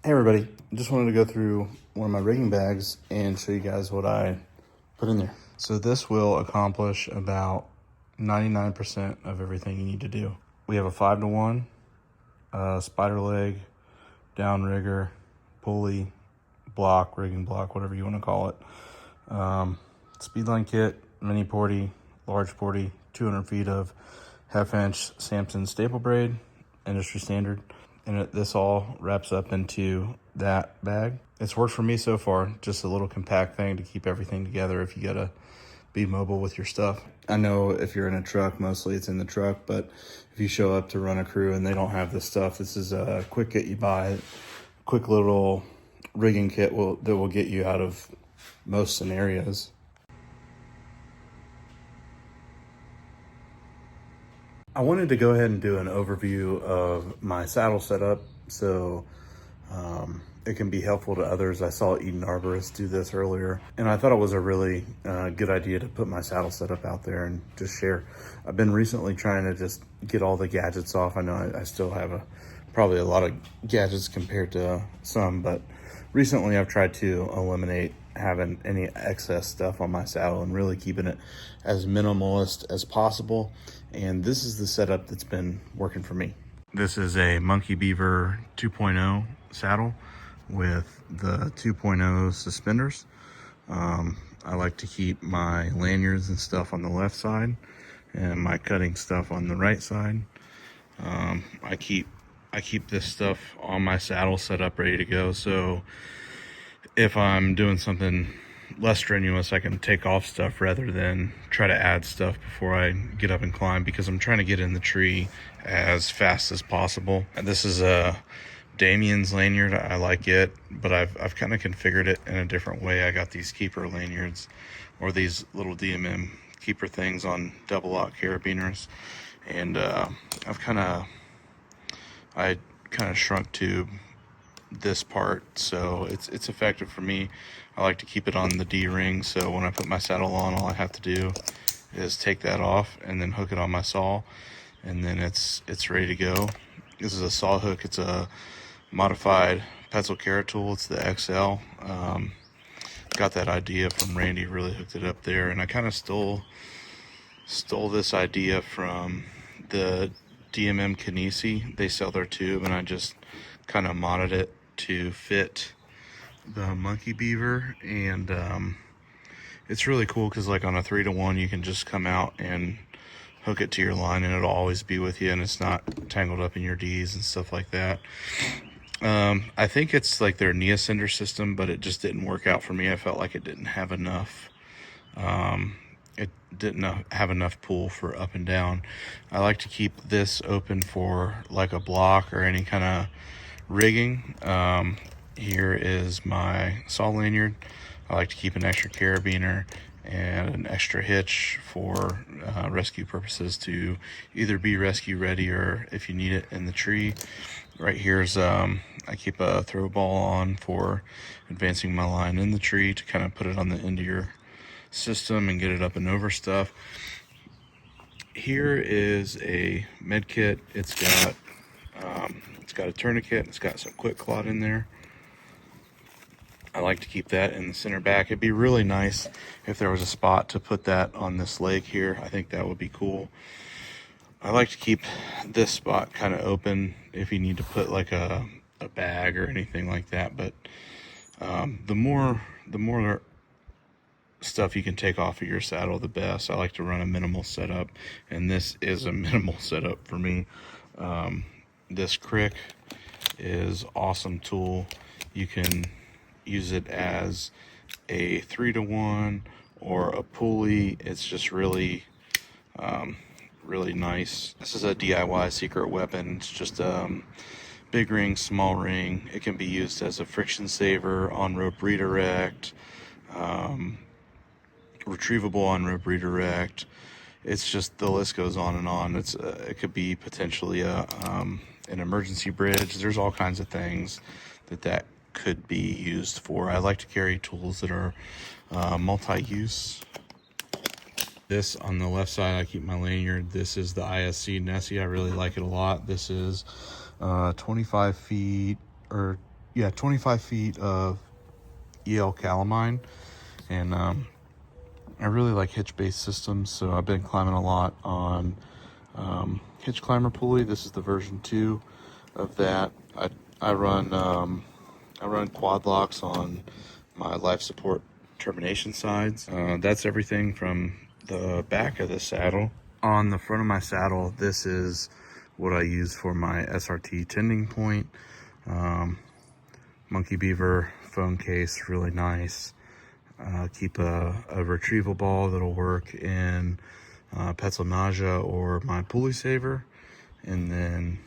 Hey everybody, just wanted to go through one of my rigging bags and show you guys what I put in there. So this will accomplish about 99% of everything you need to do. We have a 5-to-1, spider leg, downrigger, pulley, block, rigging block, whatever you want to call it. Speedline kit, mini porty, large porty, 200 feet of half-inch Samson staple braid, industry standard. And this all wraps up into that bag. It's worked for me so far, just a little compact thing to keep everything together if you gotta be mobile with your stuff. I know if you're in a truck, mostly it's in the truck, but if you show up to run a crew and they don't have this stuff, this is a quick kit you buy, quick little rigging kit that will get you out of most scenarios. I wanted to go ahead and do an overview of my saddle setup so it can be helpful to others. I saw Eden Arborist do this earlier, and I thought it was a really good idea to put my saddle setup out there and just share. I've been recently trying to just get all the gadgets off. I know I still have probably a lot of gadgets compared to some, but recently I've tried to eliminate having any excess stuff on my saddle and really keeping it as minimalist as possible. And this is the setup that's been working for me. This is a Monkey Beaver 2.0 saddle with the 2.0 suspenders. I like to keep my lanyards and stuff on the left side and my cutting stuff on the right side. I keep this stuff on my saddle set up ready to go, so if I'm doing something less strenuous, I can take off stuff rather than try to add stuff before I get up and climb, because I'm trying to get in the tree as fast as possible. And this is a Damien's lanyard. I like it, but I've kind of configured it in a different way. I got these keeper lanyards, or these little DMM keeper things on double lock carabiners, and I kind of shrunk tube this part, so it's effective for me. I like to keep it on the D-ring, so when I put my saddle on, all I have to do is take that off and then hook it on my saw, and then it's ready to go. This is a saw hook. It's a modified Petzl carrot tool. It's the XL. Got that idea from Randy, really hooked it up there, and I kind of stole this idea from the DMM Kinesi. They sell their tube, and I just kind of modded it to fit the Monkey Beaver. And it's really cool because, like, on a 3-to-1, you can just come out and hook it to your line and it'll always be with you, and it's not tangled up in your D's and stuff like that. I think it's like their Neosender system, but it just didn't work out for me. I felt like it didn't have enough pull for up and down. I like to keep this open for like a block or any kind of rigging. Here is my saw lanyard. I like to keep an extra carabiner and an extra hitch for rescue purposes, to either be rescue ready or if you need it in the tree. Right here's I keep a throw ball on for advancing my line in the tree to kind of put it on the end of your system and get it up and over stuff. Here is a med kit. It's got a tourniquet. It's got some quick clot in there. I like to keep that in the center back. It'd be really nice if there was a spot to put that on this leg here. I think that would be cool. I like to keep this spot kind of open if you need to put like a bag or anything like that. But the more stuff you can take off of your saddle, the best. I like to run a minimal setup, and this is a minimal setup for me. This crick is awesome tool. You can use it as a 3-to-1 or a pulley. It's just really nice. This is a DIY secret weapon. It's just big ring, small ring. It can be used as a friction saver, on-rope redirect, retrievable on-rope redirect. It's just, the list goes on and on. It could be potentially an emergency bridge. There's all kinds of things that could be used for. I like to carry tools that are multi-use. This on the left side, I keep my lanyard. This is the ISC Nessie. I really like it a lot. This is 25 feet, or yeah, 25 feet of EL calamine. And I really like hitch-based systems, so I've been climbing a lot on hitch climber pulley. This is the version 2 of that. I run quad locks on my life support termination sides. That's everything from the back of the saddle. On the front of my saddle, this is what I use for my SRT tending point. Monkey beaver phone case, really nice. Keep a retrieval ball that'll work in Petzl Naja or my pulley saver. And then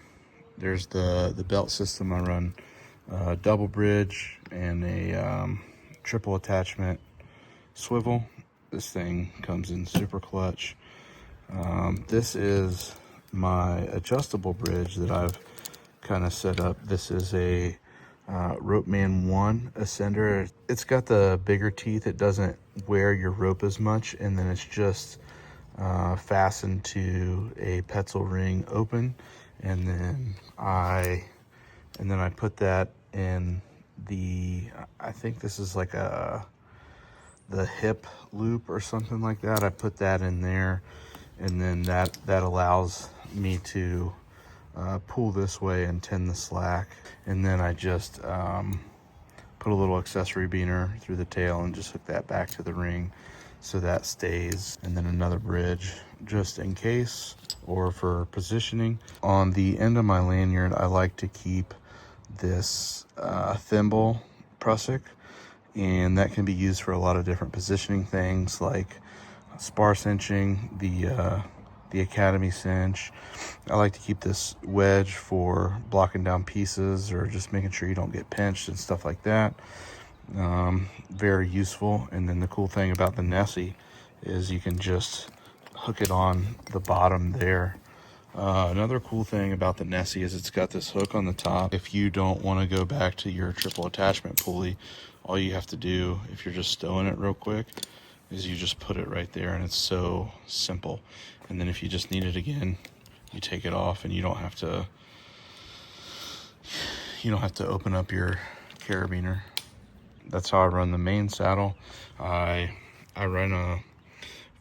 there's the belt system. I run double bridge and a triple attachment swivel. This thing comes in super clutch. This is my adjustable bridge that I've kind of set up. This is a Ropeman 1 Ascender. It's got the bigger teeth. It doesn't wear your rope as much, and then it's just fastened to a Petzl ring open, and then I put that in the, I think this is like the hip loop or something like that. I put that in there, and then that allows me to pull this way and tend the slack. And then I just put a little accessory beaner through the tail and just hook that back to the ring so that stays. And then another bridge just in case or for positioning. On the end of my lanyard, I like to keep this thimble prusik, and that can be used for a lot of different positioning things like spar cinching, the Academy cinch. I like to keep this wedge for blocking down pieces or just making sure you don't get pinched and stuff like that. Very useful. And then the cool thing about the Nessie is you can just hook it on the bottom there. Another cool thing about the Nessie is it's got this hook on the top. If you don't want to go back to your triple attachment pulley, all you have to do, if you're just stowing it real quick, is you just put it right there, and it's so simple. And then if you just need it again, you take it off, and you don't have to open up your carabiner. That's how I run the main saddle. I run a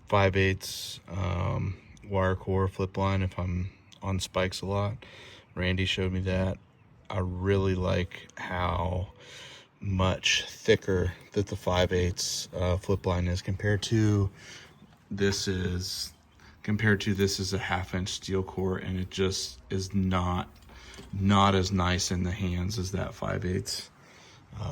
5/8 wire core flip line if I'm on spikes a lot. Randy showed me that. I really like how much thicker that the 5/8 flip line is compared to this is a 1/2-inch steel core, and it just is not as nice in the hands as that 5/8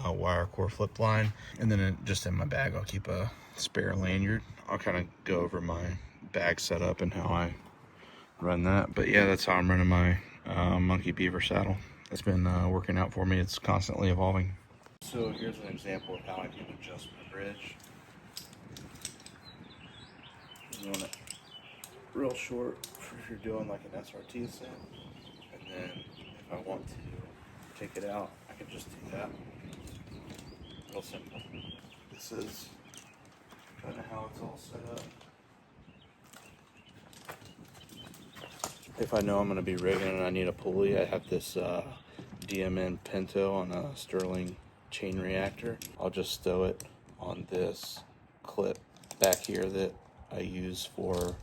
wire core flip line. And then just in my bag, I'll keep a spare lanyard. I'll kind of go over my bag setup and how I run that. But yeah, that's how I'm running my Monkey Beaver saddle. It's been working out for me. It's constantly evolving. So here's an example of how I can adjust my bridge. You want it real short for if you're doing like an SRT ascent, and then if I want to take it out, I can just do that. Real simple. This is kind of how it's all set up. If I know I'm going to be rigging and I need a pulley, I have this DMN Pinto on a Sterling chain reactor. I'll just stow it on this clip back here that I use for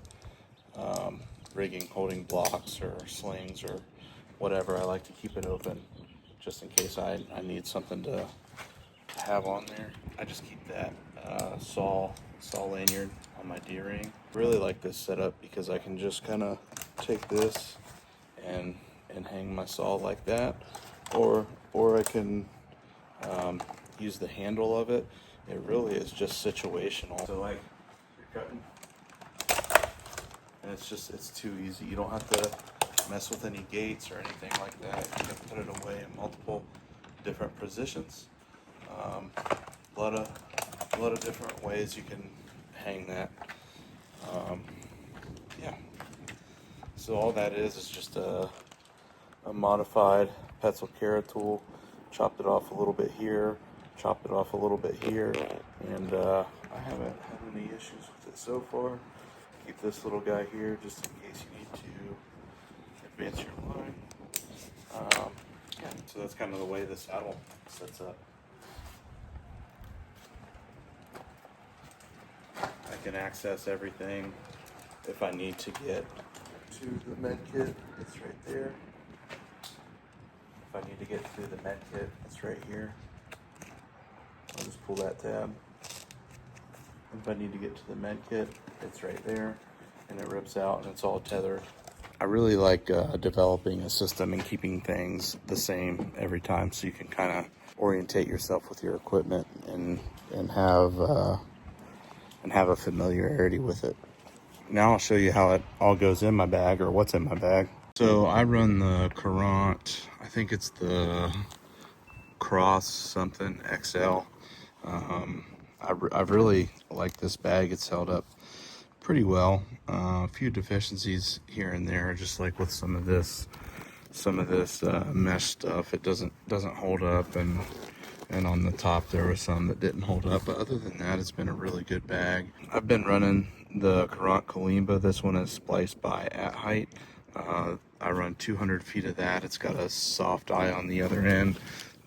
rigging, holding blocks or slings or whatever. I like to keep it open just in case I need something to have on there. I just keep that saw lanyard on my D-ring. Really like this setup because I can just kind of take this and hang my saw like that, or I can use the handle of it. It really is just situational. So like you're cutting, and it's too easy. You don't have to mess with any gates or anything like that. You can put it away in multiple different positions. A lot of different ways you can hang that. Yeah. So all that is just a modified Petzl Cara tool. Chopped it off a little bit here, chopped it off a little bit here, and I haven't had any issues with it so far. Keep this little guy here just in case you need to advance your line. Yeah, So that's kind of the way the saddle sets up. I can access everything. If I need to get to the med kit, it's right there. If I need to get to the med kit, it's right here. I'll just pull that tab. If I need to get to the med kit, it's right there, and it rips out and it's all tethered. I really like developing a system and keeping things the same every time, so you can kind of orientate yourself with your equipment and have a familiarity with it. Now I'll show you how it all goes in my bag, or what's in my bag. So I run the Courant, I think it's the Cross something XL. I really like this bag. It's held up pretty well. A few deficiencies here and there, just like with some of this mesh stuff. It doesn't hold up, and on the top there was some that didn't hold up. But other than that, it's been a really good bag. I've been running the Courant Kalimba. This one is spliced by At Height. I run 200 feet of that. It's got a soft eye on the other end.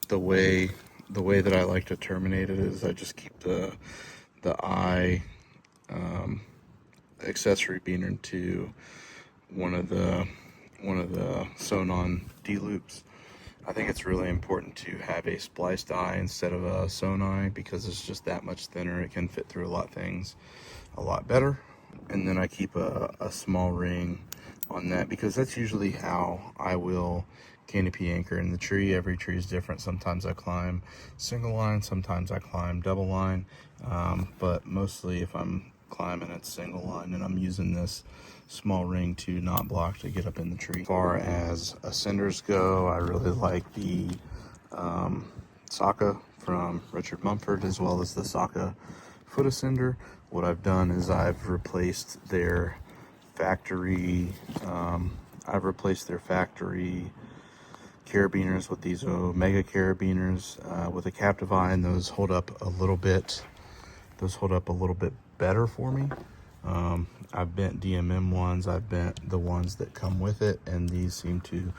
The way that I like to terminate it is I just keep the eye accessory being into one of the sewn-on D-loops. I think it's really important to have a spliced eye instead of a sewn eye, because it's just that much thinner. It can fit through a lot of things a lot better. And then I keep a small ring on that, because that's usually how I will canopy anchor in the tree. Every tree is different. Sometimes I climb single line, sometimes I climb double line, but mostly if I'm climbing at single line, and I'm using this small ring to not block to get up in the tree. As far as ascenders go, I really like the Saka from Richard Mumford, as well as the Saka foot ascender. What I've done is I've replaced their factory carabiners with these Omega carabiners with a captive eye, and those hold up a little bit better for me. I've bent DMM ones, I've bent the ones that come with it, and these seem to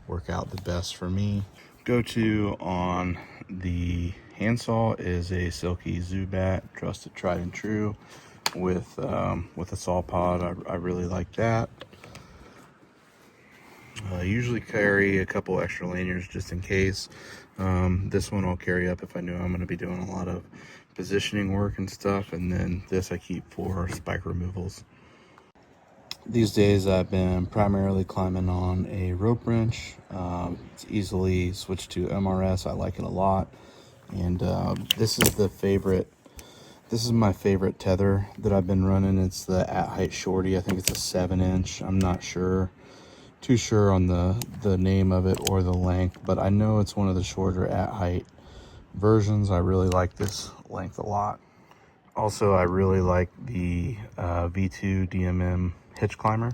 work out the best for me. Go-to on the handsaw is a Silky Zubat, trusted, tried and true, with a saw pod. I really like that. I usually carry a couple extra lanyards just in case. This one I'll carry up if I know I'm going to be doing a lot of positioning work and stuff, and then this I keep for spike removals. These days I've been primarily climbing on a rope wrench. It's easily switched to MRS. I like it a lot, and this is my favorite tether that I've been running. It's the At Height Shorty. I think it's a 7-inch. I'm not too sure on the name of it or the length, but I know it's one of the shorter At Height versions. I really like this length a lot. Also, I really like the V2 DMM hitch climber.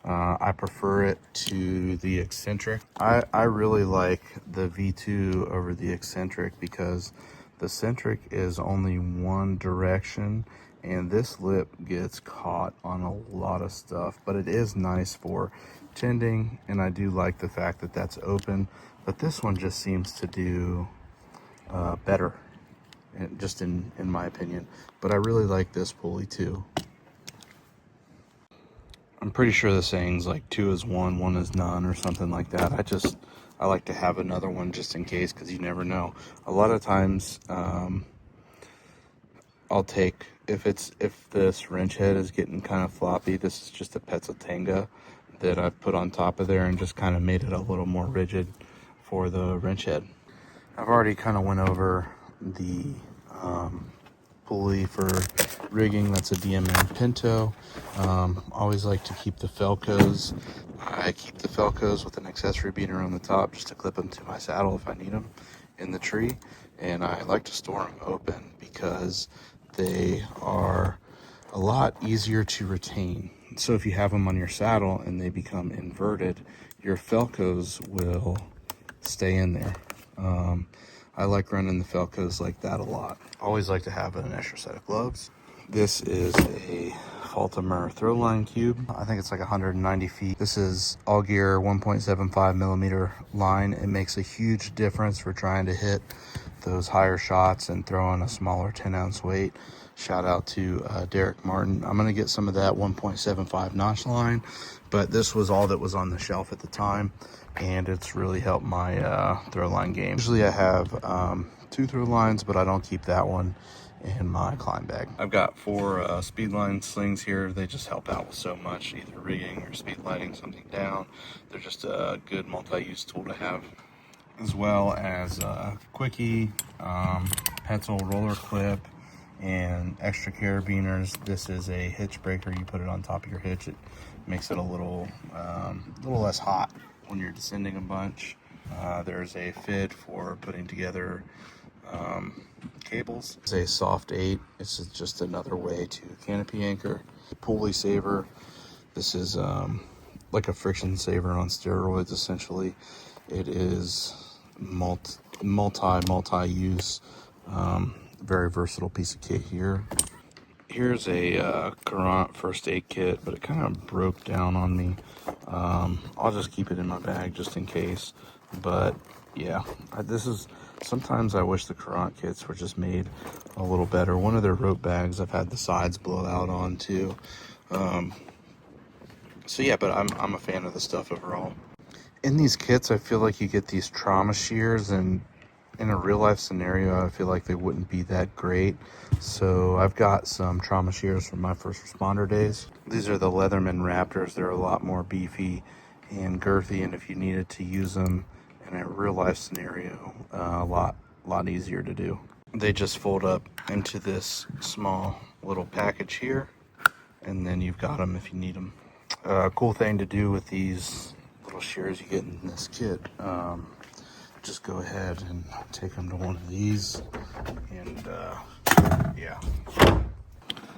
I prefer it to the eccentric. I really like the V2 over the eccentric, because the eccentric is only one direction, and this lip gets caught on a lot of stuff, but it is nice for tending, and I do like the fact that that's open. But this one just seems to do better, just in my opinion. But I really like this pulley too. I'm pretty sure the saying's like 2 is 1, 1 is none, or something like that. I like to have another one just in case, because you never know. A lot of times I'll take, if this wrench head is getting kind of floppy, this is just a Petzl that I've put on top of there and just kind of made it a little more rigid for the wrench head. I've already kind of went over the pulley for rigging. That's a DMM Pinto. Always like to keep the Felcos. I keep the Felcos with an accessory beater on the top just to clip them to my saddle if I need them in the tree. And I like to store them open because they are a lot easier to retain. So if you have them on your saddle and they become inverted, your Felcos will stay in there. I like running the Felcos like that a lot. Always like to have an extra set of gloves. This is a Faltimer Throwline Cube. I think it's like 190 feet. This is all gear 1.75 millimeter line. It makes a huge difference for trying to hit those higher shots and throwing a smaller 10-ounce weight. Shout out to Derek Martin. I'm gonna get some of that 1.75 notch line, but this was all that was on the shelf at the time, and it's really helped my throw line game. Usually I have 2 throw lines, but I don't keep that one in my climb bag. I've got 4 speedline slings here. They just help out with so much, either rigging or speed lighting something down. They're just a good multi-use tool to have, as well as quickie, pencil roller clip, and extra carabiners. This is a hitch breaker. You put it on top of your hitch. It makes it a little less hot when you're descending a bunch. There's a FID for putting together cables. It's a soft 8. It's just another way to canopy anchor. Pulley saver. This is like a friction saver on steroids, essentially. It is multi-use, very versatile piece of kit here. Here's a Courant first aid kit, but it kind of broke down on me. I'll just keep it in my bag just in case. But yeah, sometimes I wish the Courant kits were just made a little better. One of their rope bags I've had the sides blow out on too. So yeah, but I'm a fan of the stuff overall. In these kits, I feel like you get these trauma shears, and in a real life scenario, I feel like they wouldn't be that great. So I've got some trauma shears from my first responder days. These are the Leatherman Raptors. They're a lot more beefy and girthy, and if you needed to use them in a real life scenario, a lot easier to do. They just fold up into this small little package here, and then you've got them if you need them. Cool thing to do with these little shears you get in this kit, just go ahead and take them to one of these, and yeah.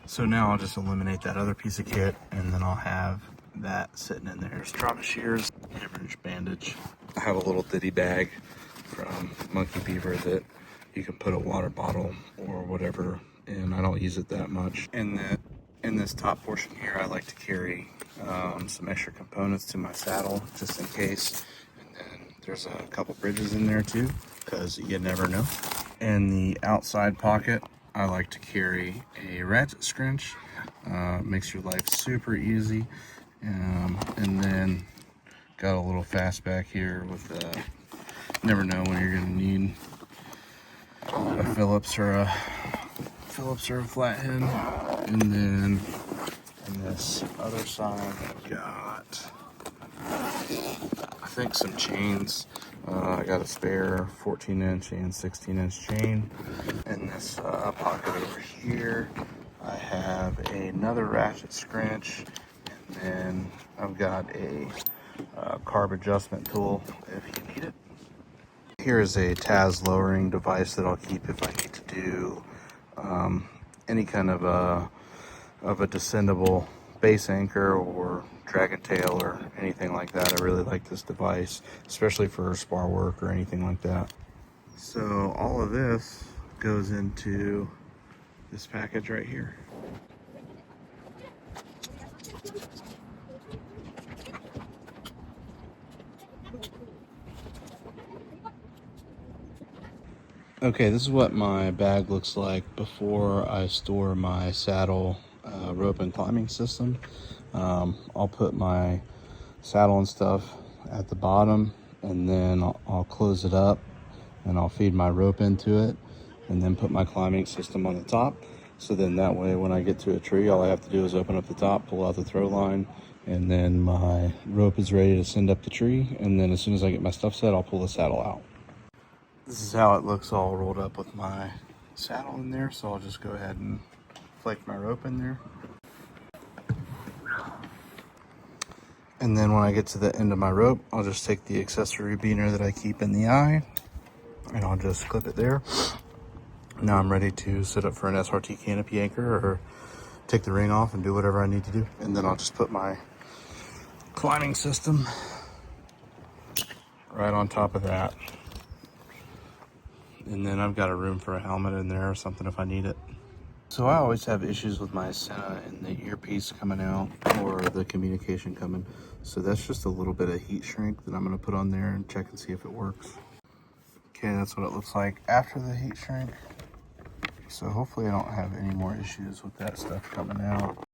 So now I'll just eliminate that other piece of kit, and then I'll have that sitting in there. There's trauma shears, 1/2-inch bandage. I have a little ditty bag from Monkey Beaver that you can put a water bottle or whatever in. I don't use it that much. In this top portion here, I like to carry some extra components to my saddle just in case. And then there's a couple bridges in there too, because you never know. In the outside pocket, I like to carry a ratchet scrunch. Makes your life super easy. And then got a little fastback here with never know when you're gonna need a Phillips or a flathead. And then on this other side, I've got, I think, some chains. I got a spare 14-inch and 16-inch chain. In this pocket over here, I have another ratchet scrunch, and then I've got a carb adjustment tool if you need it. Here is a Taz lowering device that I'll keep if I need to do any kind of a descendable base anchor or dragon tail or anything like that. I really like this device, especially for spar work or anything like that. So all of this goes into this package right here. Okay, this is what my bag looks like before I store my saddle, rope, and climbing system. I'll put my saddle and stuff at the bottom, and then I'll close it up, and I'll feed my rope into it, and then put my climbing system on the top. So then that way, when I get to a tree, all I have to do is open up the top, pull out the throw line, and then my rope is ready to send up the tree. And then as soon as I get my stuff set, I'll pull the saddle out. This is how it looks all rolled up with my saddle in there. So I'll just go ahead and flake my rope in there. And then when I get to the end of my rope, I'll just take the accessory beaner that I keep in the eye, and I'll just clip it there. Now I'm ready to set up for an SRT canopy anchor, or take the ring off and do whatever I need to do. And then I'll just put my climbing system right on top of that. And then I've got a room for a helmet in there or something if I need it. So I always have issues with my Sena and the earpiece coming out or the communication coming. So that's just a little bit of heat shrink that I'm gonna put on there and check and see if it works. Okay, that's what it looks like after the heat shrink. So hopefully I don't have any more issues with that stuff coming out.